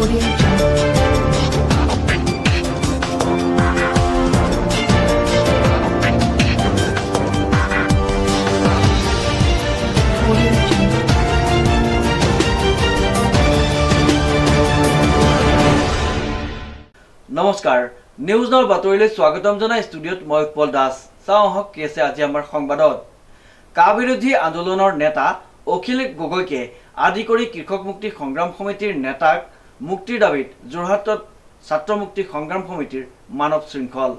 নমস্কাৰ নিউজ নাওৰ বাতৰিলৈ স্বাগতম জনাই ষ্টুডিঅ'ত মই উৎপল দাস চাওঁ হক কি আছে আজি আমাৰ সংবাদত কা বিৰোধী আন্দোলনৰ নেতা অখিল গগৈকে আদি কৰি কৃষক মুক্তি সংগ্ৰাম সমিতিৰ নেতাক মুক্তিৰ দাবীত যোৰহাটত ছাত্ৰ মুক্তি সংগ্ৰাম সমিতিৰ মানৱ শৃংখল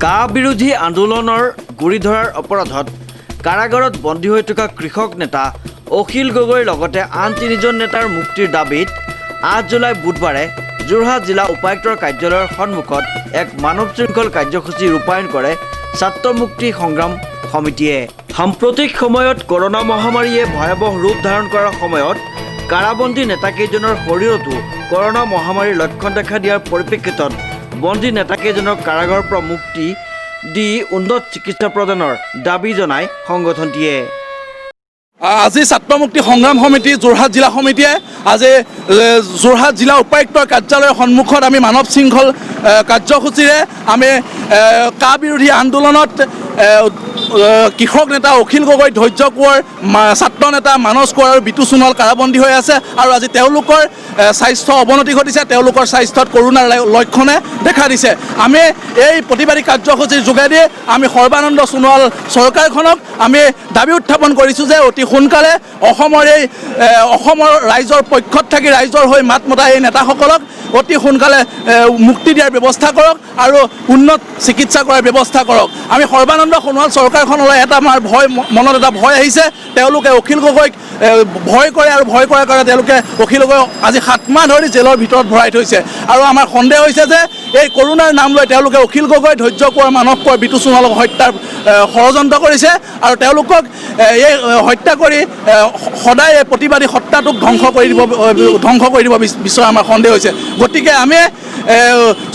কা বিৰোধী আন্দোলনৰ গুৰি ধৰাৰ অপৰাধত কাৰাগাৰত বন্দী হৈ থকা কৃষক নেতা অখিল গগৈৰ লগতে আন তিনিজন নেতাৰ মুক্তিৰ দাবীত 8 জুলাই বুধবাৰে যোৰহাট জিলা উপায়ুক্তৰ কাৰ্যালয়ৰ সন্মুখত এক মানৱ শৃংখল কাৰ্যসূচী ৰূপায়ণ কৰে ছাত্ৰ মুক্তি সংগ্ৰাম সমিতিয়ে সাম্প্ৰতিক সময়ত কৰোনা মহামাৰীয়ে ভয়াৱহ ৰূপ ধাৰণ কৰাৰ সময়ত কাৰাবন্দী নেতাকেইজনৰ শৰীৰতো কৰোনা মহামাৰীৰ লক্ষণ দেখা দিয়াৰ পৰিপ্ৰেক্ষিতত বন্দী নেতাকেইজনক কাৰাগাৰৰ পৰা মুক্তি দি উন্নত চিকিৎসা প্ৰদানৰ দাবী জনাই সংগঠনটিয়ে আজি ছাত্ৰ মুক্তি সংগ্ৰাম সমিতি যোৰহাট জিলা সমিতিয়ে আজি যোৰহাট জিলা উপায়ুক্তৰ কাৰ্যালয়ৰ সন্মুখত আমি মানৱ শৃংখল কাৰ্যসূচীৰে আমি কা বিৰোধী আন্দোলনত কৃষক নেতা অখিল গগৈ ধৈৰ্য কোঁৱৰ ছাত্ৰ নেতা মানস কোঁৱৰ আৰু বিতু সোণোৱাল কাৰাবন্দী হৈ আছে আৰু আজি তেওঁলোকৰ স্বাস্থ্য অৱনতি ঘটিছে তেওঁলোকৰ স্বাস্থ্যত কৰোনাৰ লক্ষণে দেখা দিছে আমি এই প্ৰতিবাদী কাৰ্যসূচীৰ যোগেদি আমি সৰ্বানন্দ সোণোৱাল চৰকাৰখনক আমি দাবী উত্থাপন কৰিছোঁ যে অতি সোনকালে অসমৰ ৰাইজৰ পক্ষত থাকি ৰাইজৰ হৈ মাত মতা এই নেতাসকলক অতি সোনকালে মুক্তি দিয়াৰ ব্যৱস্থা কৰক আৰু উন্নত চিকিৎসা কৰাৰ ব্যৱস্থা কৰক আমি সৰ্বানন্দ সোণোৱাল চৰকাৰখনলৈ এটা আমাৰ মনত এটা ভয় আহিছে তেওঁলোকে অখিল গগৈক ভয় কৰে আৰু ভয় কৰাৰ কাৰণে তেওঁলোকে অখিল গগৈক আজি 7 মাহ ধৰি জেলৰ ভিতৰত ভৰাই থৈছে আৰু আমাৰ সন্দেহ হৈছে যে এই কৰোনাৰ নাম লৈ তেওঁলোকে অখিল গগৈ ধৈৰ্য কোঁৱৰ মানস কোঁৱৰ বিতু সোণোৱালক হত্যাৰ ষড়যন্ত্ৰ কৰিছে আৰু তেওঁলোকক এই হত্যা কৰি সদায় এই প্ৰতিবাদী সত্তাটোক ধ্বংস কৰি দিব বিচৰা আমাৰ সন্দেহ হৈছে গতিকে আমি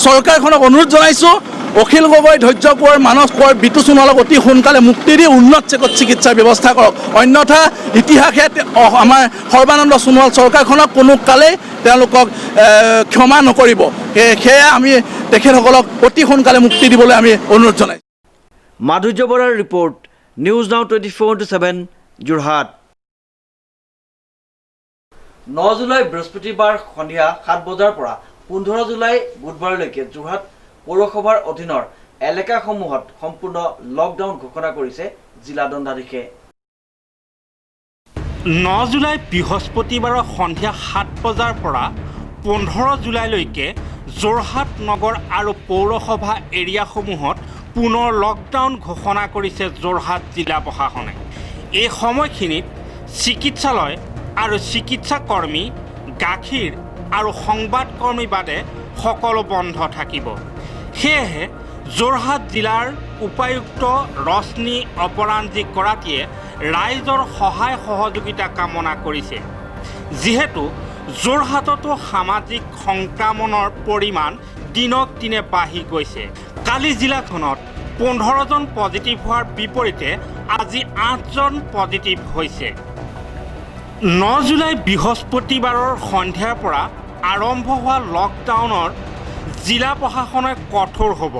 চৰকাৰখনক অনুৰোধ জনাইছোঁ অখিল গগৈ ধৈৰ্য কোঁৱৰ মানস কোঁৱৰ বিতু সোণোৱালক অতি সোনকালে মুক্তি দি উন্নত চিকিৎসাৰ ব্যৱস্থা কৰক অন্যথা ইতিহাসে আমাৰ সৰ্বানন্দ সোণোৱাল চৰকাৰখনক কোনো কালেই তেওঁলোকক ক্ষমা নকৰিব সেয়ে আমি তেখেতসকলক অতি সোনকালে মুক্তি দিবলৈ আমি অনুৰোধ জনাইছোঁ মাধুৰ্য বৰাৰ report news now 24/7 Jorhat 9 July বৃহস্পতিবাৰ সন্ধিয়া 7 বজাৰ পৰা 15 জুলাই বুধবাৰলৈকে যোৰহাট পৌৰসভাৰ অধীনৰ এলেকাসমূহত সম্পূৰ্ণ লকডাউন ঘোষণা কৰিছে জিলা দণ্ডাধীশে 9 জুলাই বৃহস্পতিবাৰৰ সন্ধিয়া 7 বজাৰ পৰা 15 জুলাইলৈকে যোৰহাট নগৰ আৰু পৌৰসভা এৰিয়াসমূহত পুনৰ লকডাউন ঘোষণা কৰিছে যোৰহাট জিলা প্ৰশাসনে এই সময়খিনিত চিকিৎসালয় আৰু চিকিৎসাকৰ্মী গাখীৰ আৰু সংবাদকৰ্মী বাদে সকলো বন্ধ থাকিব সেয়েহে যোৰহাট জিলাৰ উপায়ুক্ত ৰশ্মি অপৰাঞ্জী গৰাকীয়ে ৰাইজৰ সহায় সহযোগিতা কামনা কৰিছে যিহেতু যোৰহাটতো সামাজিক সংক্ৰমণৰ পৰিমাণ দিনক দিনে বাঢ়ি গৈছে কালি জিলাখনত 15জন পজিটিভ হোৱাৰ বিপৰীতে আজি 8জন পজিটিভ হৈছে 9 জুলাই বৃহস্পতিবাৰৰ সন্ধিয়াৰ পৰা আৰম্ভ হোৱা লকডাউনৰ জিলা প্ৰশাসনে কঠোৰ হ'ব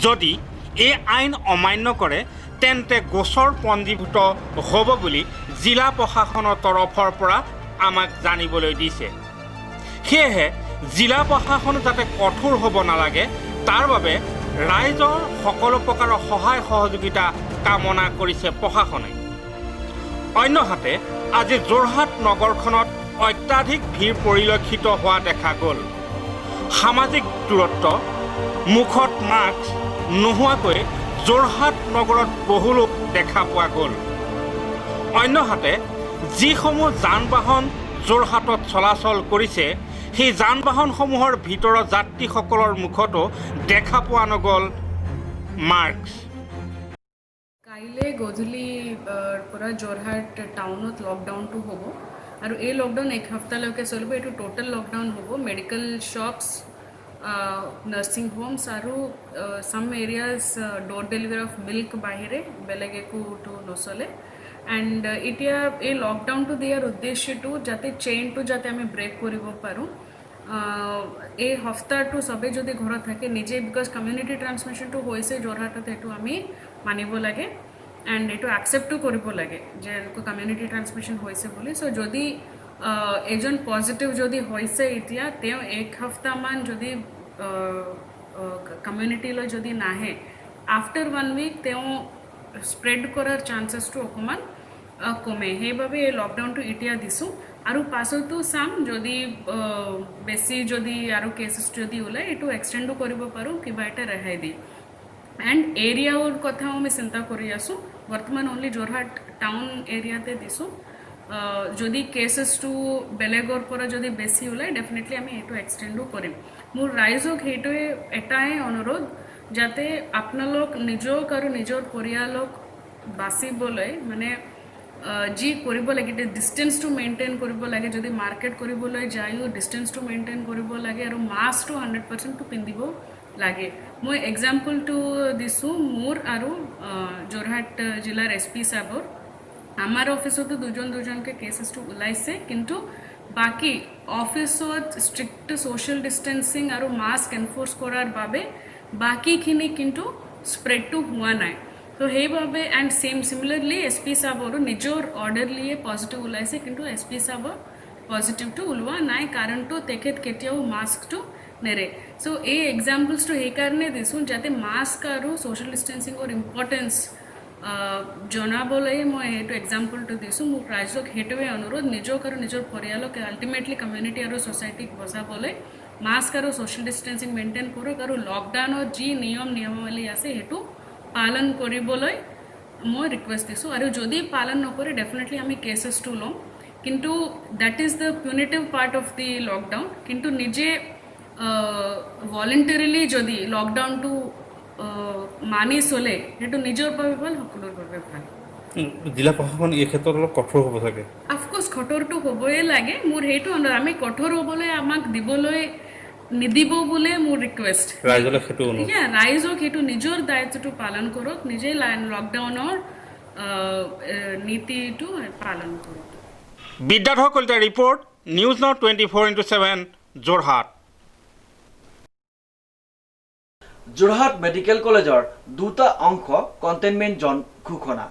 যদি এই আইন অমান্য কৰে তেন্তে গোচৰ পঞ্জীভূত হ'ব বুলি জিলা প্ৰশাসনৰ তৰফৰ পৰা আমাক জানিবলৈ দিছে সেয়েহে জিলা প্ৰশাসন যাতে কঠোৰ হ'ব নালাগে তাৰ বাবে ৰাইজৰ সকলো প্ৰকাৰৰ সহায় সহযোগিতা কামনা কৰিছে প্ৰশাসনে অন্যহাতে আজি যোৰহাট নগৰখনত অত্যাধিক ভিৰ পৰিলক্ষিত হোৱা দেখা গ'ল সামাজিক দূৰত্ব মুখত মাস্ক নোহোৱাকৈ যোৰহাট নগৰত বহু লোক দেখা পোৱা গ'ল অন্যহাতে যিসমূহ যান বাহন যোৰহাটত চলাচল কৰিছে সেই যান বাহনসমূহৰ ভিতৰত যাত্ৰীসকলৰ মুখতো দেখা পোৱা নগ'ল মাস্ক কাইলে গধূলি পৰা যোৰহাট টাউনত লকডাউনটো হ'ব আৰু এই লকডাউন এক সপ্তাহলৈকে চলিব এইটো টোটেল লকডাউন হ'ব মেডিকেল শ্বপছ নাৰ্ছিং হোমছ আৰু some areas door delivery of milk বাহিৰে বেলেগ একোটো নচলে এণ্ড এতিয়া এই লকডাউনটো দিয়াৰ উদ্দেশ্যটো যাতে চেইনটো যাতে আমি ব্ৰেক কৰিব পাৰোঁ এই সপ্তাহটো চবেই যদি ঘৰত থাকে নিজে বিকজ কমিউনিটি ট্ৰান্সমিশ্যনটো হৈছে যোৰহাটত সেইটো আমি মানিব লাগে এণ্ড এইটো একচেপ্টো কৰিব লাগে যে কমিউনিটি ট্ৰান্সমিশ্যন হৈছে বুলি চ' যদি এজন পজিটিভ যদি হৈছে এতিয়া তেওঁ এক সপ্তাহমান যদি কমিউনিটিলৈ যদি নাহে আফটাৰ 1 উইক তেওঁ স্প্ৰেড কৰাৰ চান্সেছটো অকণমান কমে সেইবাবে এই লকডাউনটো এতিয়া দিছোঁ আৰু পাছতো চাম যদি বেছি যদি আৰু কেছেছ যদি ওলায় এইটো এক্সটেণ্ডো কৰিব পাৰোঁ কিবা এটা ৰেহাই দি এণ্ড এৰিয়াৰ কথাও আমি চিন্তা কৰি আছোঁ বৰ্তমান অনলি যোৰহাট টাউন এৰিয়াতে দিছোঁ যদি কেছেছটো বেলেগৰ পৰা যদি বেছি ওলায় ডেফিনেটলি আমি এইটো এক্সটেণ্ডো কৰিম মোৰ ৰাইজক সেইটোৱে এটাই অনুৰোধ যাতে আপোনালোক নিজক আৰু নিজৰ পৰিয়ালক বাচিবলৈ মানে যি কৰিব লাগে ডিষ্টেঞ্চটো মেইনটেইন কৰিব লাগে যদি মাৰ্কেট কৰিবলৈ যায়ো ডিষ্টেঞ্চটো মেইনটেইন কৰিব লাগে আৰু মাস্কটো 100%টো পিন্ধিব লাগে মই এক্সাম্পলটো দিছোঁ মোৰ আৰু যোৰহাট জিলাৰ SP সাহেবৰ আমাৰ অফিচতো দুজনকৈ কেছেছটো ওলাইছে কিন্তু বাকী অফিচত ষ্ট্ৰিক্ট ছ'চিয়েল ডিষ্টেঞ্চিং আৰু মাস্ক এনফৰ্চ কৰাৰ বাবে বাকীখিনি কিন্তু স্প্ৰেডটো হোৱা নাই তো সেইবাবে এণ্ড চিমিলাৰলি SP সাহেবৰো নিজৰ অৰ্ডাৰলিয়ে পজিটিভ ওলাইছে কিন্তু SP সাহেবৰ পজিটিভটো ওলোৱা নাই কাৰণটো তেখেত কেতিয়াও মাস্কটো নেৰে চ' এই এক্সাম্পলছটো সেইকাৰণে দিছোঁ যাতে মাস্ক আৰু ছ'চিয়েল ডিষ্টেঞ্চিঙৰ ইম্পৰ্টেঞ্চ জনাবলৈ মই সেইটো এক্সাম্পলটো দিছোঁ মোক ৰাইজক সেইটোৱে অনুৰোধ নিজক আৰু নিজৰ পৰিয়ালক আল্টিমেটলি কমিউনিটি আৰু ছ'চাইটিক বচাবলৈ মাস্ক আৰু ছ'চিয়েল ডিষ্টেঞ্চিং মেইনটেইন কৰক আৰু লকডাউনৰ যি নিয়মাৱলী আছে সেইটো পালন কৰিবলৈ মই ৰিকুৱেষ্ট দিছোঁ আৰু যদি পালন নকৰে ডেফিনেটলি আমি কেছেছটো ল'ম কিন্তু that is the punitive part of the lockdown কিন্তু নিজে ভলেণ্টাৰিলি যদি লকডাউনটো মানি চলে সেইটো নিজৰ বাবে ভাল সকলোৰ বাবে ভাল জিলা প্ৰশাসন এই ক্ষেত্ৰত অলপ কঠোৰ হ'ব চাগে অফক'ৰ্ছ কঠোৰটো হ'বই লাগে মোৰ সেইটো আমি কঠোৰ হ'বলৈ আমাক দিবলৈ নিদিব বুলিয়ে মোৰ ৰিকুৱেষ্ট ৰাইজলৈ সেইটো অনুৰোধ ৰাইজক সেইটো নিজৰ দায়িত্বটো পালন কৰক নিজে লকডাউনৰ নীতিটো পালন কৰক বিদ্যাধৰ কলিতাৰ report news now 24/7 Jorhat Jorhat medical কলেজৰ দুটা অংশ কণ্টেইনমেণ্ট জ'ন ঘোষণা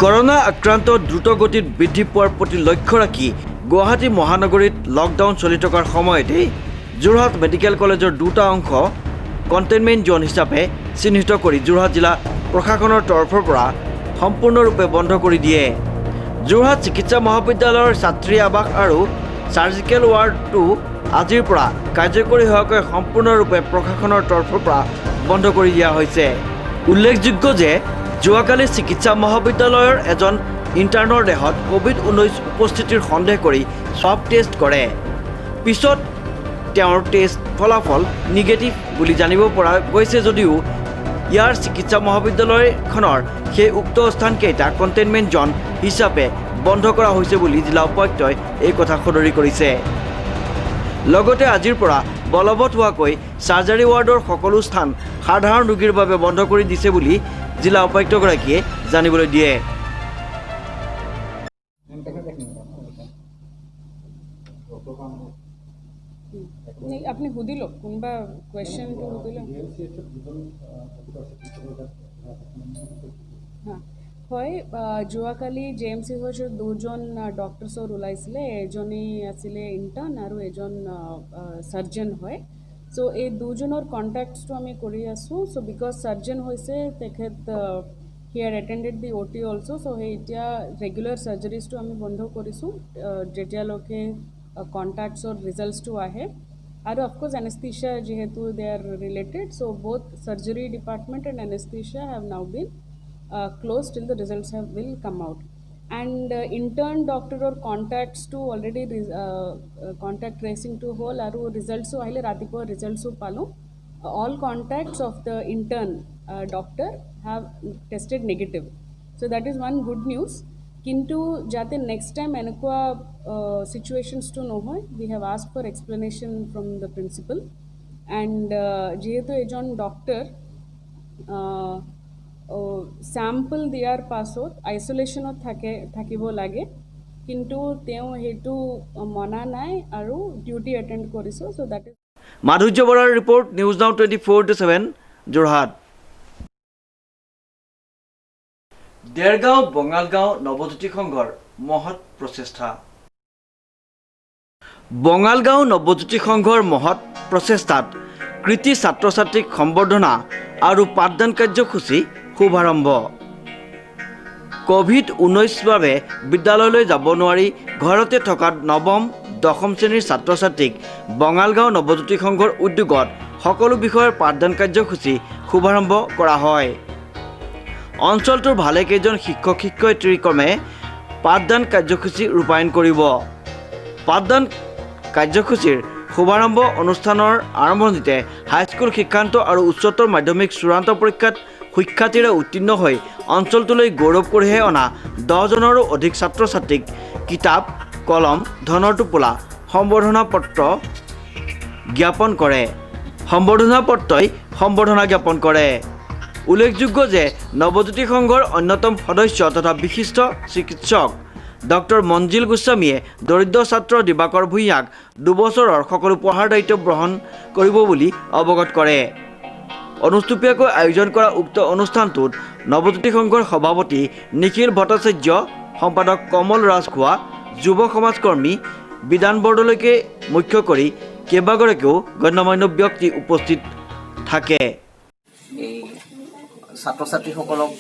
কৰোনা আক্ৰান্ত দ্ৰুতগতিত বৃদ্ধি পোৱাৰ প্ৰতি লক্ষ্য ৰাখি গুৱাহাটী মহানগৰীত লকডাউন চলি থকাৰ সময়তেই যোৰহাট মেডিকেল কলেজৰ দুটা অংশ কণ্টেইনমেণ্ট জ'ন হিচাপে চিহ্নিত কৰি যোৰহাট জিলা প্ৰশাসনৰ তৰফৰ পৰা সম্পূৰ্ণৰূপে বন্ধ কৰি দিয়ে যোৰহাট চিকিৎসা মহাবিদ্যালয়ৰ ছাত্ৰী আৱাস আৰু চাৰ্জিকেল ৱাৰ্ডটো আজিৰ পৰা কাৰ্যকৰী হোৱাকৈ সম্পূৰ্ণৰূপে প্ৰশাসনৰ তৰফৰ পৰা বন্ধ কৰি দিয়া হৈছে উল্লেখযোগ্য যে যোৱাকালি চিকিৎসা মহাবিদ্যালয়ৰ এজন ইণ্টাৰ্ণৰ দেহত COVID-19 উপস্থিতিৰ সন্দেহ কৰি স্বাব টেষ্ট কৰে পিছত তেওঁৰ টেষ্ট ফলাফল নিগেটিভ বুলি জানিব পৰা গৈছে যদিও ইয়াৰ চিকিৎসা মহাবিদ্যালয়খনৰ সেই উক্ত স্থানকেইটা কণ্টেইনমেণ্ট জ'ন হিচাপে বন্ধ কৰা হৈছে বুলি জিলা উপায়ুক্তই এই কথা সদৰি কৰিছে লগতে আজিৰ পৰা বলবৎ হোৱাকৈ চাৰ্জাৰী ৱাৰ্ডৰ সকলো স্থান সাধাৰণ ৰোগীৰ বাবে বন্ধ কৰি দিছে বুলি জিলা উপায়ুক্তগৰাকীয়ে জানিবলৈ দিয়ে আপুনি সুধি লওক কোনোবা কুৱেশ্যনটো সুধি লওক হয় যোৱাকালি JMCHৰ দুজন ডক্টৰছৰ ওলাইছিলে এজনী আছিলে ইণ্টাৰ্ণ আৰু এজন চাৰ্জন হয় চ' এই দুজনৰ কণ্টেক্টছটো আমি কৰি আছোঁ চ' বিকজ চাৰ্জন হৈছে তেখেত হি had attended the OT also চ' সেই এতিয়া ৰেগুলাৰ চাৰ্জাৰীজটো আমি বন্ধ কৰিছোঁ যেতিয়ালৈকে কণ্টেক্টছৰ ৰিজাল্টছটো আহে আৰু অফক'ৰ্ছ এনেস্থেচিয়া যিহেতু দে R related so' both surgery department and anesthesia have now been closed till the results will come out and intern doctor or contacts to already contact tracing to whole aru results ahile ratipo results palo all contacts of the intern doctor have tested negative so that is one good news kintu jate next time enakwa situations to no hoy we have asked for explanation from the principal and jehetu ejon doctor sample দিয়াৰ পাছত আইচলেশ্যনত থাকিব লাগে, কিন্তু তেওঁ সেইটো মনা নাই আৰু ডিউটি এটেণ্ড কৰিছোঁ। চ' দেট ইজ মাধুৰ্য বৰাৰ report, news now 24/7 Jorhat. Dergaon বঙালগাঁও Nabajyoti সংঘৰ মহৎ প্ৰচেষ্টা। বঙালগাঁও নৱজ্যোতি সংঘৰ মহৎ প্ৰচেষ্টাত কৃতি ছাত্ৰ ছাত্ৰীক সম্বৰ্ধনা আৰু পাঠদান কাৰ্যসূচী শুভাৰম্ভ। COVID-19 বাবে বিদ্যালয়লৈ যাব নোৱাৰি ঘৰতে থকা নৱম দশম শ্ৰেণীৰ ছাত্ৰ ছাত্ৰীক বঙালগাঁও নৱজ্যোতি সংঘৰ উদ্যোগত সকলো বিষয়ৰ পাঠদান কাৰ্যসূচী শুভাৰম্ভ কৰা হয়। অঞ্চলটোৰ ভালেকেইজন শিক্ষক শিক্ষয়িত্ৰীৰ ক্ৰমে পাঠদান কাৰ্যসূচী ৰূপায়ণ কৰিব। পাঠদান কাৰ্যসূচীৰ শুভাৰম্ভ অনুষ্ঠানৰ আৰম্ভণিতে হাইস্কুল শিক্ষান্ত আৰু উচ্চতৰ মাধ্যমিক চূড়ান্ত পৰীক্ষাত সুখ্যাতিৰে উত্তীৰ্ণ হৈ অঞ্চলটোলৈ গৌৰৱ কঢ়িয়াই অনা 10জনৰো অধিক ছাত্ৰ ছাত্ৰীক কিতাপ, কলম, ধনৰ টোপোলা, সম্বৰ্ধনা পত্ৰ জ্ঞাপন কৰে। সম্বৰ্ধনা জ্ঞাপন কৰে। উল্লেখযোগ্য যে নৱজ্যোতি সংঘৰ অন্যতম সদস্য তথা বিশিষ্ট চিকিৎসক ডক্টৰ মঞ্জিল গোস্বামীয়ে দৰিদ্ৰ ছাত্ৰ দিবাকৰ ভূঞাক 2 বছৰৰ সকলো পঢ়াৰ দায়িত্ব গ্ৰহণ কৰিব বুলি অৱগত কৰে। অনুষ্টুপীয়াকৈ আয়োজন কৰা উক্ত অনুষ্ঠানটোত নৱজ্যোতি সংঘৰ সভাপতি নিখিল ভট্টাচাৰ্য, সম্পাদক কমল ৰাজখোৱা, যুৱ সমাজকৰ্মী বিধান বৰদলৈকে মুখ্য কৰি কেইবাগৰাকীও গণ্যমান্য ব্যক্তি উপস্থিত থাকে। এই ছাত্ৰ ছাত্ৰীসকলক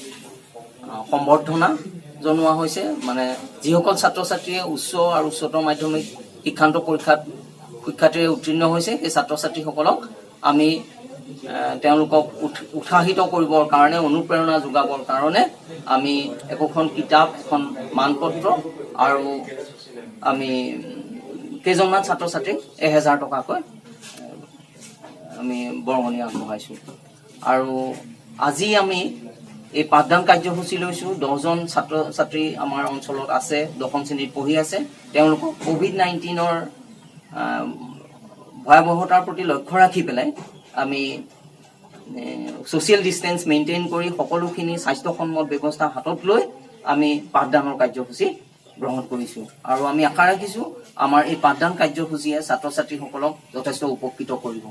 সম্বৰ্ধনা জনোৱা হৈছে। মানে যিসকল ছাত্ৰ ছাত্ৰীয়ে উচ্চ আৰু উচ্চতৰ মাধ্যমিক শিক্ষান্ত পৰীক্ষাত সুখ্যাতিৰে উত্তীৰ্ণ হৈছে, সেই ছাত্ৰ ছাত্ৰীসকলক আমি তেওঁলোকক উৎসাহিত কৰিবৰ কাৰণে, অনুপ্ৰেৰণা যোগাবৰ কাৰণে আমি একোখন কিতাপ, এখন মানপত্ৰ আৰু আমি কেইজনমান ছাত্ৰ ছাত্ৰীক 1000 টকাকৈ আমি বৰঙণি আগবঢ়াইছোঁ। আৰু আজি আমি এই পাঠদান কাৰ্যসূচী লৈছোঁ। 10জন ছাত্ৰ ছাত্ৰী আমাৰ অঞ্চলত আছে, 10ম শ্ৰেণীত পঢ়ি আছে। তেওঁলোকক COVID-19ৰ ভয়াৱহতাৰ প্ৰতি লক্ষ্য ৰাখি পেলাই আমি ছ'চিয়েল ডিষ্টেঞ্চ মেইনটেইন কৰি সকলোখিনি স্বাস্থ্যসন্মত ব্যৱস্থা হাতত লৈ আমি পাঠদানৰ কাৰ্যসূচী গ্ৰহণ কৰিছোঁ। আৰু আমি আশা ৰাখিছোঁ আমাৰ এই পাঠদান কাৰ্যসূচীয়ে ছাত্ৰ ছাত্ৰীসকলক যথেষ্ট উপকৃত কৰিব।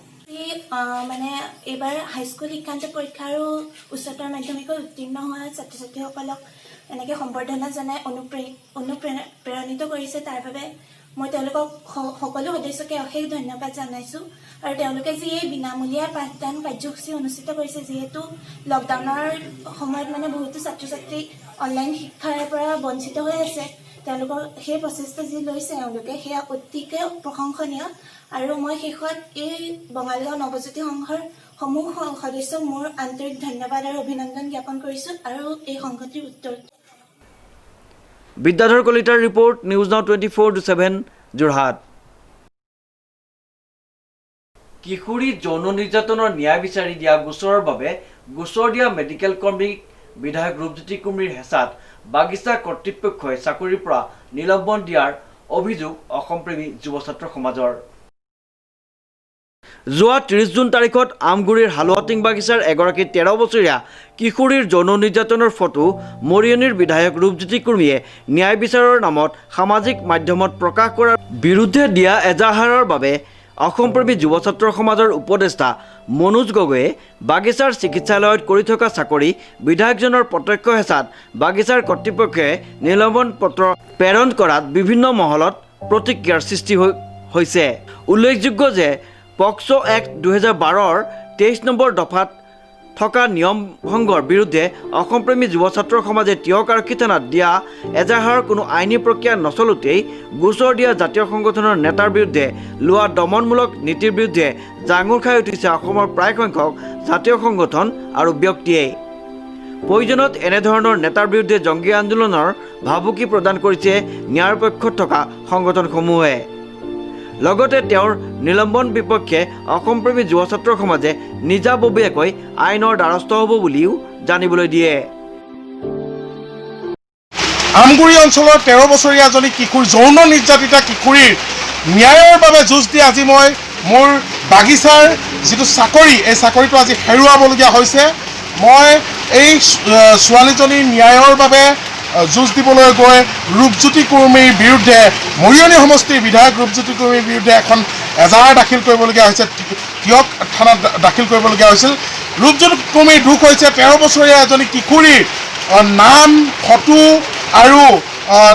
মানে এইবাৰ হাইস্কুল শিক্ষান্ত পৰীক্ষা আৰু উচ্চতৰ মাধ্যমিকত উত্তীৰ্ণ হোৱা ছাত্ৰ ছাত্ৰীসকলক এনেকৈ সম্বৰ্ধনা জনাই অনুপ্ৰেৰণিত কৰিছে। তাৰ বাবে মই তেওঁলোকক সকলো সদস্যকে অশেষ ধন্যবাদ জনাইছোঁ। আৰু তেওঁলোকে যি এই বিনামূলীয়া পাঠদান কাৰ্যসূচী অনুষ্ঠিত কৰিছে, যিহেতু লকডাউনৰ সময়ত মানে বহুতো ছাত্ৰ ছাত্ৰী অনলাইন শিক্ষাৰ পৰা বঞ্চিত হৈ আছে, তেওঁলোকৰ সেই প্ৰচেষ্টা যি লৈছে তেওঁলোকে, সেয়া অতিকে প্ৰশংসনীয়। আৰু মই শেষত এই বঙালগাঁও নৱজ্যোতি সংঘৰ সমূহ সদস্যক মোৰ আন্তৰিক ধন্যবাদ আৰু অভিনন্দন জ্ঞাপন কৰিছোঁ আৰু এই সংগতিৰ উত্তৰ। বিদ্যাধৰ কলিতাৰ ৰিপৰ্ট, নিউজ নাও 24/7 যোৰহাট। কিশোৰী যৌন নিৰ্যাতনৰ ন্যায় বিচাৰি দিয়া গোচৰৰ বাবে গোচৰ দিয়া মেডিকেল কৰ্মীক বিধায়ক ৰূপজ্যোতি কুৰ্মীৰ হেঁচাত বাগিচা কৰ্তৃপক্ষই চাকৰিৰ পৰা নিলম্বন দিয়াৰ অভিযোগ অসমপ্ৰেমী যুৱ ছাত্ৰ সমাজৰ। যোৱা 30 জুন তাৰিখত আমগুৰিৰ হালুৱাটিং বাগিচাৰ এগৰাকী 13 বছৰীয়া কিশোৰীৰ যৌন নিৰ্যাতনৰ ফটো মৰিয়নিৰ বিধায়ক ৰূপজ্যোতি কুৰ্মীয়ে ন্যায় বিচাৰৰ নামত সামাজিক মাধ্যমত প্ৰকাশ কৰাৰ বিৰুদ্ধে দিয়া এজাহাৰৰ বাবে অসমপ্ৰেমী যুৱ ছাত্ৰ সমাজৰ উপদেষ্টা মনোজ গগৈয়ে বাগিচাৰ চিকিৎসালয়ত কৰি থকা চাকৰি বিধায়কজনৰ প্ৰত্যক্ষ হেঁচাত বাগিচাৰ কৰ্তৃপক্ষে নিলম্বন পত্ৰ প্ৰেৰণ কৰাত বিভিন্ন মহলত প্ৰতিক্ৰিয়াৰ সৃষ্টি হৈছে। উল্লেখযোগ্য যে পক্সো এক্ট 2012ৰ 23 নম্বৰ দফাত থকা নিয়ম ভংগৰ বিৰুদ্ধে অসমপ্ৰেমী যুৱ ছাত্ৰ সমাজে টিয়ক আৰক্ষী থানাত দিয়া এজাহাৰৰ কোনো আইনী প্ৰক্ৰিয়া নচলোতেই গোচৰ দিয়া জাতীয় সংগঠনৰ নেতাৰ বিৰুদ্ধে লোৱা দমনমূলক নীতিৰ বিৰুদ্ধে জাঙুৰ খাই উঠিছে অসমৰ প্ৰায়সংখ্যক জাতীয় সংগঠন আৰু ব্যক্তিয়ে। প্ৰয়োজনত এনেধৰণৰ নেতাৰ বিৰুদ্ধে জংগী আন্দোলনৰ ভাবুকি প্ৰদান কৰিছে ন্যায়পক্ষত থকা সংগঠনসমূহে। লগতে তেওঁৰ নিলম্বন বিপক্ষে অসমপ্ৰেমী যুৱ ছাত্ৰ সমাজে নিজাববীয়াকৈ আইনৰ দ্বাৰস্থ হ'ব বুলিও জানিবলৈ দিয়ে। আমগুৰি অঞ্চলৰ 13 বছৰীয়া এজনী কিশোৰ যৌন নিৰ্যাতিতা কিশোৰীৰ ন্যায়ৰ বাবে যুঁজ দি আজি মই মোৰ বাগিচাৰ যিটো চাকৰি, এই চাকৰিটো আজি হেৰুৱাবলগীয়া হৈছে। মই এই ছোৱালীজনীৰ ন্যায়ৰ বাবে যুঁজ দিবলৈ গৈ ৰূপজ্যোতি কুৰ্মীৰ বিৰুদ্ধে মৰিয়নি সমষ্টিৰ বিধায়ক ৰূপজ্যোতি কুৰ্মীৰ বিৰুদ্ধে এখন এজাহাৰ দাখিল কৰিবলগীয়া হৈছে, টিয়ক থানাত দাখিল কৰিবলগীয়া হৈছিল। ৰূপজ্যোতি কুৰ্মীৰ দুখ হৈছে 13 বছৰীয়া এজনী কিশোৰীৰ নাম, ফটো আৰু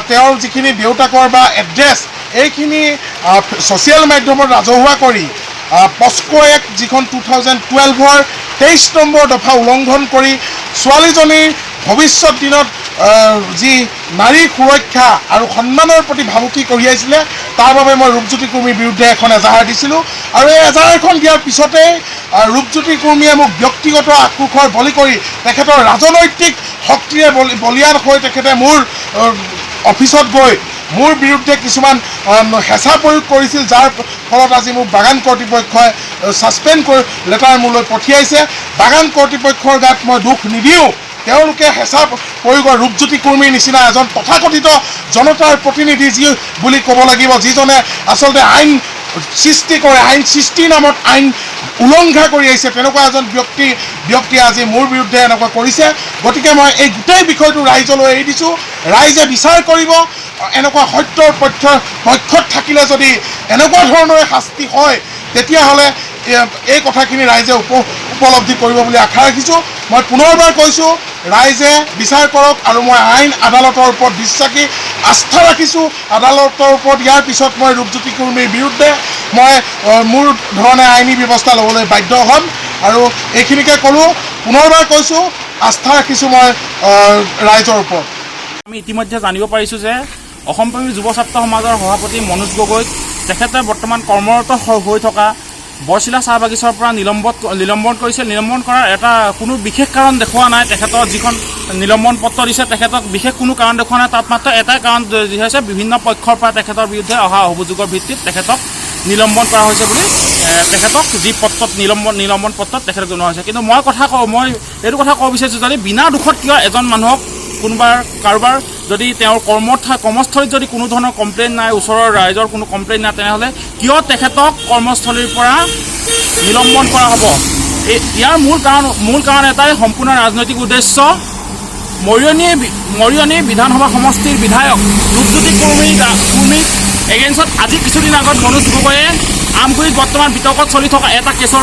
তেওঁৰ যিখিনি দেউতাকৰ বা এড্ৰেছ এইখিনি ছ'চিয়েল মাধ্যমত ৰাজহুৱা কৰি পস্কো এক্ট যিখন 2012-ৰ 23 নম্বৰ দফা উলংঘন কৰি ছোৱালীজনীৰ ভৱিষ্যত দিনত যি নাৰীৰ সুৰক্ষা আৰু সন্মানৰ প্ৰতি ভাবুকি কঢ়িয়াইছিলে তাৰ বাবে মই ৰূপজ্যোতি কুৰ্মীৰ বিৰুদ্ধে এখন এজাহাৰ দিছিলোঁ। আৰু এই এজাহাৰখন দিয়াৰ পিছতেই ৰূপজ্যোতি কুৰ্মীয়ে মোক ব্যক্তিগত আক্ৰোশৰ বলি কৰি তেখেতৰ ৰাজনৈতিক শক্তিৰে বলিয়ান হৈ তেখেতে মোৰ অফিচত গৈ মোৰ বিৰুদ্ধে কিছুমান হেঁচা প্ৰয়োগ কৰিছিল, যাৰ ফলত আজি মোক বাগান কৰ্তৃপক্ষই ছাছপেণ্ড কৰি লেটাৰ মোলৈ পঠিয়াইছে। বাগান কৰ্তৃপক্ষৰ গাত মই দুখ নিদিওঁ, তেওঁলোকে হেঁচা প্ৰয়োগৰ ৰূপজ্যোতি কুৰ্মীৰ নিচিনা এজন তথাকথিত জনতাৰ প্ৰতিনিধি যি বুলি ক'ব লাগিব, যিজনে আচলতে আইন সৃষ্টি কৰে, আইন সৃষ্টিৰ নামত আইন উলংঘা কৰি আহিছে, তেনেকুৱা এজন ব্যক্তিয়ে আজি মোৰ বিৰুদ্ধে এনেকুৱা কৰিছে। গতিকে মই এই গোটেই বিষয়টো ৰাইজলৈ এৰি দিছোঁ, ৰাইজে বিচাৰ কৰিব। এনেকুৱা সত্যৰ পক্ষত থাকিলে যদি এনেকুৱা ধৰণৰে শাস্তি হয় তেতিয়াহ'লে এই কথাখিনি ৰাইজে উপলব্ধি কৰিব বুলি আশা ৰাখিছোঁ। মই পুনৰবাৰ কৈছোঁ, ৰাইজে বিচাৰ কৰক আৰু মই আইন আদালতৰ ওপৰত বিশ্বাসী আস্থা ৰাখিছোঁ আদালতৰ ওপৰত। ইয়াৰ পিছত মই ৰূপজ্যোতি কুৰ্মীৰ বিৰুদ্ধে মই মোৰ ধৰণে আইনী ব্যৱস্থা ল'বলৈ বাধ্য হ'ম। আৰু এইখিনিকে ক'লোঁ, পুনৰবাৰ কৈছোঁ, আস্থা ৰাখিছোঁ মই ৰাইজৰ ওপৰত। আমি ইতিমধ্যে জানিব পাৰিছোঁ যে অসমপ্ৰেমী যুৱ ছাত্ৰ সমাজৰ সভাপতি মনোজ গগৈক তেখেতে বৰ্তমান কৰ্মৰত হৈ থকা বৰচিলা চাহ বাগিচাৰ পৰা নিলম্বন কৰিছে। নিলম্বন কৰাৰ এটা কোনো বিশেষ কাৰণ দেখুওৱা নাই। তেখেতৰ যিখন নিলম্বন পত্ৰ দিছে তেখেতক বিশেষ কোনো কাৰণ দেখুওৱা নাই, তাত মাত্ৰ এটাই কাৰণ যি হৈছে বিভিন্ন পক্ষৰ পৰা তেখেতৰ বিৰুদ্ধে অহা অভিযোগৰ ভিত্তিত তেখেতক নিলম্বন কৰা হৈছে বুলি তেখেতক যি পত্ৰত নিলম্বন পত্ৰত তেখেতক জনোৱা হৈছে। কিন্তু মই এইটো কথা ক'ব বিচাৰিছোঁ, যদি বিনা দুখত কিয় এজন মানুহক কাৰোবাৰ যদি তেওঁৰ কৰ্মস্থলীত যদি কোনো ধৰণৰ কমপ্লেইন নাই, ওচৰৰ ৰাইজৰ কোনো কমপ্লেইন নাই, তেনেহ'লে কিয় তেখেতক কৰ্মস্থলীৰ পৰা নিলম্বন কৰা হ'ব? ইয়াৰ মূল কাৰণ এটাই, সম্পূৰ্ণ ৰাজনৈতিক উদ্দেশ্য। মৰিয়নি বিধানসভা সমষ্টিৰ বিধায়ক ৰূপজ্যোতি কুৰ্মীক এগেইনষ্টত আজি কিছুদিন আগত মনোজ গগৈয়ে আমগুৰিত বৰ্তমান বিতৰ্কত চলি থকা এটা কেছৰ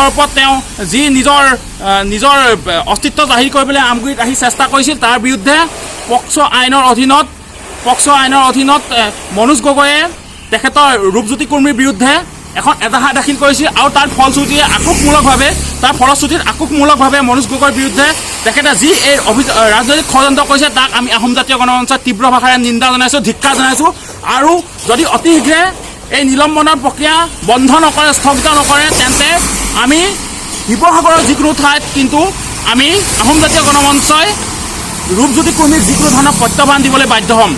ওপৰত তেওঁ যি নিজৰ অস্তিত্ব জাহিৰ কৰিবলৈ আমগুৰিত আহি চেষ্টা কৰিছিল, তাৰ বিৰুদ্ধে পক্সো আইনৰ অধীনত মনোজ গগৈয়ে তেখেতৰ ৰূপজ্যোতি কুৰ্মীৰ বিৰুদ্ধে এখন এজাহাৰ দাখিল কৰিছিল। আৰু তাৰ ফলশ্ৰুতিত আক্ৰোশমূলকভাৱে মনোজ গগৈৰ বিৰুদ্ধে তেখেতে যি এই ৰাজনৈতিক ষড়যন্ত্ৰ কৰিছে তাক আমি আহোম জাতীয় গণমঞ্চই তীব্ৰ ভাষাৰে নিন্দা জনাইছোঁ, ধিক্কাৰ জনাইছোঁ। আৰু যদি অতি শীঘ্ৰে এই নিলম্বনৰ প্ৰক্ৰিয়া বন্ধ নকৰে, স্থগিত নকৰে, তেন্তে আমি শিৱসাগৰৰ যিকোনো ঠাইত কিন্তু আমি আহোম জাতীয় গণমঞ্চই ৰূপজ্যোতি কুৰ্মীক যিকোনো ধৰণৰ প্ৰত্যাহ্বান দিবলৈ বাধ্য হ'ম।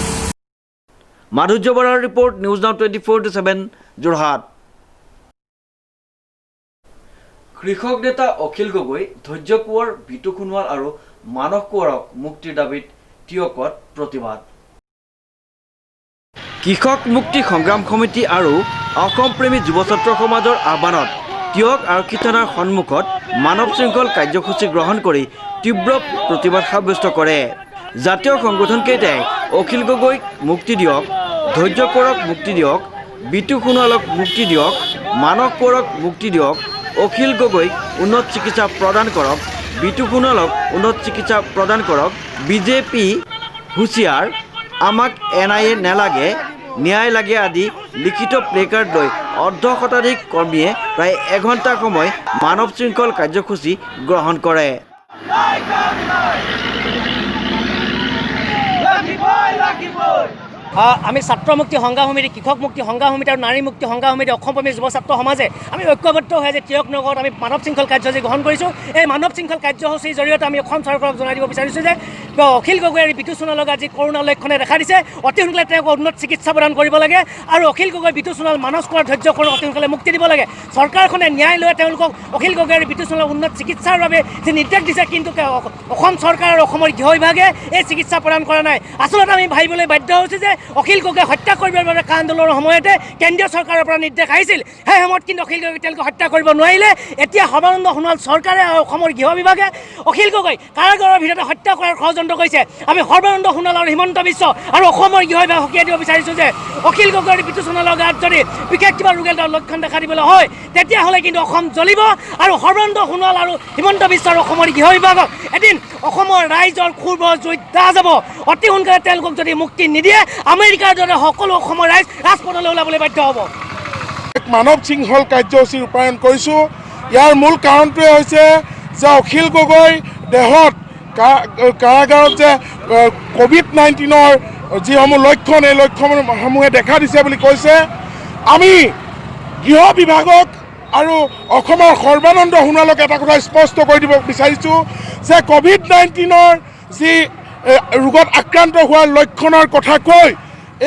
মাধুৰ্য বৰাৰ ৰিপৰ্ট, নিউজ নাও 24/7 যোৰহাট। কৃষক নেতা অখিল গগৈ, ধৈৰ্য কোঁৱৰ, বিতু সোণোৱাল আৰু মানস কোঁৱৰক মুক্তিৰ দাবীত টিয়কত প্ৰতিবাদ। কৃষক মুক্তি সংগ্ৰাম সমিতি আৰু অসমপ্ৰেমী যুৱ ছাত্ৰ সমাজৰ আহ্বানত টিয়ক আৰক্ষী থানাৰ সন্মুখত মানৱ শৃংখল কাৰ্যসূচী গ্ৰহণ কৰি তীব্ৰ প্ৰতিবাদ সাব্যস্ত কৰে। জাতীয় সংগঠনকেইটাই অখিল গগৈক মুক্তি দিয়ক, ধৈৰ্য কোঁৱৰক মুক্তি দিয়ক, বিতু সোণোৱালক মুক্তি দিয়ক, মানস কোঁৱৰক মুক্তি দিয়ক, অখিল গগৈক উন্নত চিকিৎসা প্ৰদান কৰক, বিতু সোণোৱালক উন্নত চিকিৎসা প্ৰদান কৰক, বিজেপি হুঁচিয়াৰ, আমাক NIA নেলাগে, ন্যায় লাগে আদি লিখিত প্লেকাৰ্ড লৈ অৰ্ধশতাধিক কৰ্মীয়ে প্ৰায় এঘণ্টা সময় মানৱ শৃংখল কাৰ্যসূচী গ্ৰহণ কৰে। আমি ছাত্ৰ মুক্তি সংগ্ৰাম সমিতি, কৃষক মুক্তি সংগ্ৰাম সমিতি আৰু নাৰী মুক্তি সংগ্ৰাম সমিতি, অসমপ্ৰেমী যুৱ ছাত্ৰ সমাজে আমি ঐক্যবদ্ধ হৈ আজি টিয়ক নগৰত আমি মানৱ শৃংখল কাৰ্যসূচী গ্ৰহণ কৰিছোঁ। এই মানৱ শৃংখল কাৰ্যসূচীৰ জৰিয়তে আমি অসম চৰকাৰক জনাই দিব বিচাৰিছোঁ যে অখিল গগৈ আৰু বিতু সোণোৱালক আজি কৰোণা লক্ষণে দেখা দিছে, অতি সোনকালে তেওঁক উন্নত চিকিৎসা প্ৰদান কৰিব লাগে। আৰু অখিল গগৈ, বিতু সোণোৱাল, মানস কোঁৱৰ, ধৈৰ্য কোঁৱৰক অতি সোনকালে মুক্তি দিব লাগে। চৰকাৰখনে ন্যায় লৈ তেওঁলোকক অখিল গগৈ আৰু বিতু সোণোৱালক উন্নত চিকিৎসাৰ বাবে যি নিৰ্দেশ দিছে, কিন্তু অসম চৰকাৰ আৰু অসমৰ গৃহ বিভাগে এই চিকিৎসা প্ৰদান কৰা নাই। আচলতে আমি ভাবিবলৈ বাধ্য হৈছোঁ যে অখিল গগৈ হত্যা কৰিবৰ বাবে কা আন্দোলনৰ সময়তে কেন্দ্ৰীয় চৰকাৰৰ পৰা নিৰ্দেশ আহিছিল সেই সময়ত কিন্তু অখিল গগৈক তেওঁলোকে হত্যা কৰিব নোৱাৰিলে এতিয়া সৰ্বানন্দ সোণোৱাল চৰকাৰে আৰু অসমৰ গৃহ বিভাগে অখিল গগৈ কাৰাগাৰৰ ভিতৰতে হত্যা কৰাৰ ষড়যন্ত্ৰ কৰিছে আমি সৰ্বানন্দ সোণোৱাল আৰু হিমন্ত বিশ্ব আৰু অসমৰ গৃহ বিভাগ সকীয়াই দিব বিচাৰিছোঁ যে অখিল গগৈৰ বিতোচনালৰ গাত যদি বিশেষ কিবা ৰোগৰ লক্ষণ দেখা দিবলৈ হয় তেতিয়াহ'লে কিন্তু অসম জ্বলিব আৰু সৰ্বানন্দ সোণোৱাল আৰু হিমন্ত বিশ্ব আৰু অসমৰ গৃহ বিভাগক এদিন অসমৰ ৰাইজৰ ক্ষোভ জুইত দাহ যাব অতি সোনকালে তেওঁলোকক যদি মুক্তি নিদিয়ে আমেৰিকাৰ দৰে সকলো অসমৰ ৰাইজ ৰাজপথলৈ ওলাবলৈ বাধ্য হ'ব মানৱ শৃংখল কাৰ্যসূচী ৰূপায়ণ কৰিছোঁ ইয়াৰ মূল কাৰণটোৱে হৈছে যে অখিল গগৈ দেহত কাৰাগাৰত যে COVID-19 যিসমূহ লক্ষণ এই লক্ষণসমূহে দেখা দিছে বুলি কৈছে আমি গৃহ বিভাগক আৰু অসমৰ সৰ্বানন্দ সোণোৱালক এটা কথা স্পষ্ট কৰি দিব বিচাৰিছোঁ যে COVID-19 যি ৰোগত আক্ৰান্ত হোৱাৰ লক্ষণৰ কথা কৈ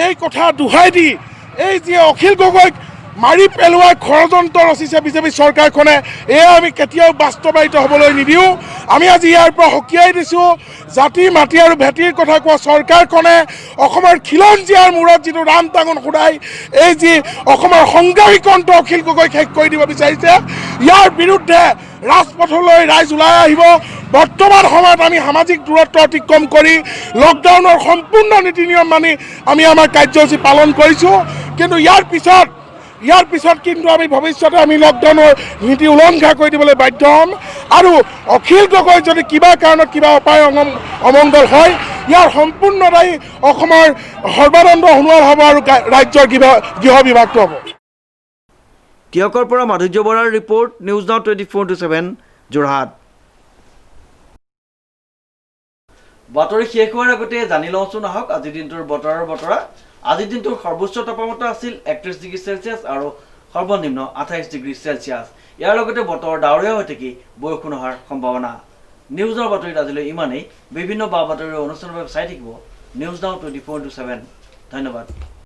এই কথা দোহাই দি এই যি অখিল গগৈক মাৰি পেলোৱাৰ ষড়যন্ত্ৰ ৰচিছে বিজেপি চৰকাৰখনে এয়া আমি কেতিয়াও বাস্তৱায়িত হ'বলৈ নিদিওঁ আমি আজি ইয়াৰ পৰা সকীয়াই দিছোঁ জাতি মাটি আৰু ভেটিৰ কথা কোৱা চৰকাৰখনে অসমৰ খিলঞ্জীয়াৰ মূৰত যিটো ৰাম টাঙন সুধাই এই যি অসমৰ সংগ্ৰামী কণ্ঠ অখিল গগৈক শেষ কৰি দিব বিচাৰিছে ইয়াৰ বিৰুদ্ধে ৰাজপথলৈ ৰাইজ ওলাই আহিব বৰ্তমান সময়ত আমি সামাজিক দূৰত্ব অতিক্ৰম কৰি লকডাউনৰ সম্পূৰ্ণ নীতি নিয়ম মানি আমি আমাৰ কাৰ্যসূচী পালন কৰিছোঁ কিন্তু ইয়াৰ পিছত কিন্তু আমি ভৱিষ্যতে আমি লকডাউনৰ নীতি উলংঘা কৰি দিবলৈ বাধ্য হ'ম আৰু অখিল গগৈ যদি কিবা কাৰণত কিবা উপায় অমংগল হয় ইয়াৰ সম্পূৰ্ণ দায়ী অসমৰ সৰ্বানন্দ সোণোৱাল হ'ব আৰু ৰাজ্যৰ গৃহ বিভাগটো হ'ব টিয়কৰ পৰা মাধুৰ্য বৰাৰ ৰিপৰ্ট নিউজ নাও 24/7 যোৰহাট বাতৰি শেষ হোৱাৰ আগতে জানি লওঁচোন আহক আজিৰ দিনটোৰ বতৰৰ বতৰা আজিৰ দিনটোৰ সৰ্বোচ্চ তাপমাত্ৰা আছিল 31 ডিগ্ৰী চেলছিয়াছ আৰু সৰ্বনিম্ন 28 ডিগ্ৰী চেলছিয়াছ ইয়াৰ লগতে বতৰ ডাৱৰীয়া হৈ থাকি বৰষুণ হোৱাৰ সম্ভাৱনা নিউজৰ বাতৰিত আজিলৈ ইমানেই বিভিন্ন বা বাতৰিৰ অনুষ্ঠানৰ বাবে চাই থাকিব নিউজ নাও 24/7 ধন্যবাদ